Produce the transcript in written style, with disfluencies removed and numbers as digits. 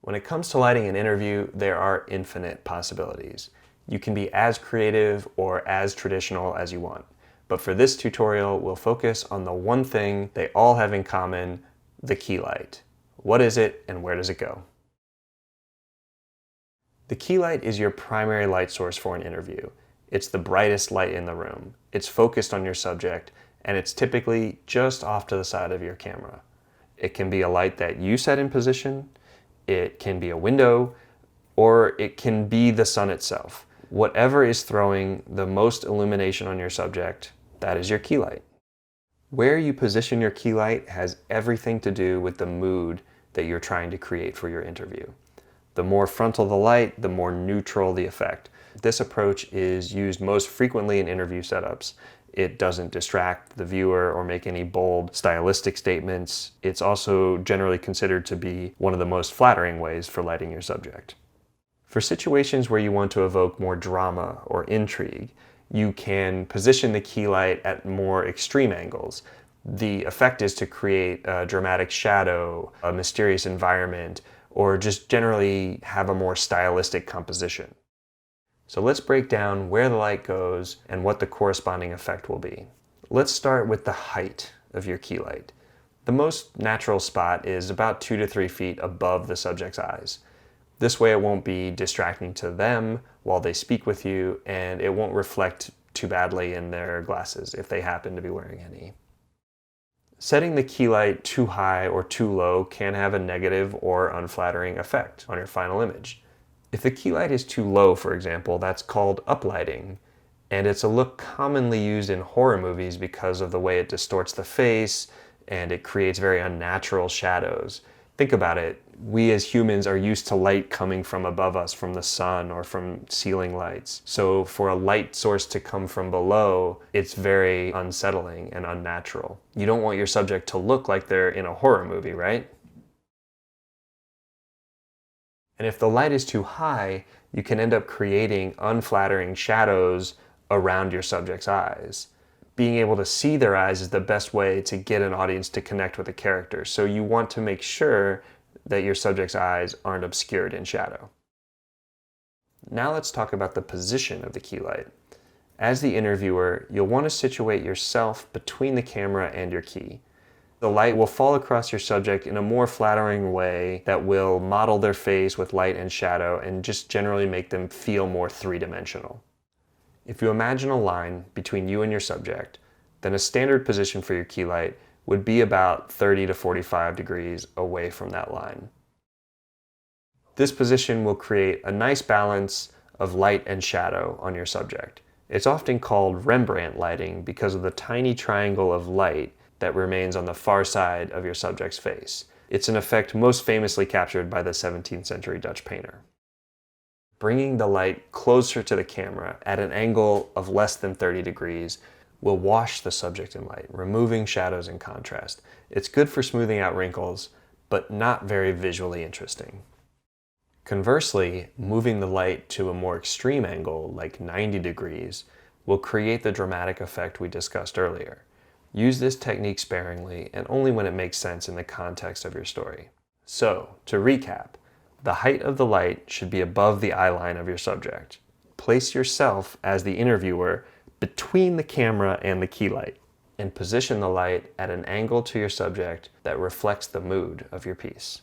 When it comes to lighting an interview, there are infinite possibilities. You can be as creative or as traditional as you want. But for this tutorial, we'll focus on the one thing they all have in common, the key light. What is it and where does it go? The key light is your primary light source for an interview. It's the brightest light in the room. It's focused on your subject, and it's typically just off to the side of your camera. It can be a light that you set in position, it can be a window, or it can be the sun itself. Whatever is throwing the most illumination on your subject, that is your key light. Where you position your key light has everything to do with the mood that you're trying to create for your interview. The more frontal the light, the more neutral the effect. This approach is used most frequently in interview setups. It doesn't distract the viewer or make any bold stylistic statements. It's also generally considered to be one of the most flattering ways for lighting your subject. For situations where you want to evoke more drama or intrigue, you can position the key light at more extreme angles. The effect is to create a dramatic shadow, a mysterious environment, or just generally have a more stylistic composition. So let's break down where the light goes and what the corresponding effect will be. Let's start with the height of your key light. The most natural spot is about 2 to 3 feet above the subject's eyes. This way it won't be distracting to them while they speak with you, and it won't reflect too badly in their glasses if they happen to be wearing any. Setting the key light too high or too low can have a negative or unflattering effect on your final image. If the key light is too low, for example, that's called uplighting, and it's a look commonly used in horror movies because of the way it distorts the face and it creates very unnatural shadows. Think about it. We as humans are used to light coming from above us, from the sun or from ceiling lights. So for a light source to come from below, it's very unsettling and unnatural. You don't want your subject to look like they're in a horror movie, right? And if the light is too high, you can end up creating unflattering shadows around your subject's eyes. Being able to see their eyes is the best way to get an audience to connect with a character. So you want to make sure that your subject's eyes aren't obscured in shadow. Now let's talk about the position of the key light. As the interviewer, you'll want to situate yourself between the camera and your key. The light will fall across your subject in a more flattering way that will model their face with light and shadow and just generally make them feel more three-dimensional. If you imagine a line between you and your subject, then a standard position for your key light would be about 30 to 45 degrees away from that line. This position will create a nice balance of light and shadow on your subject. It's often called Rembrandt lighting because of the tiny triangle of light that remains on the far side of your subject's face. It's an effect most famously captured by the 17th century Dutch painter. Bringing the light closer to the camera at an angle of less than 30 degrees will wash the subject in light, removing shadows and contrast. It's good for smoothing out wrinkles, but not very visually interesting. Conversely, moving the light to a more extreme angle, like 90 degrees, will create the dramatic effect we discussed earlier. Use this technique sparingly and only when it makes sense in the context of your story. So, to recap, the height of the light should be above the eye line of your subject. Place yourself as the interviewer between the camera and the key light, and position the light at an angle to your subject that reflects the mood of your piece.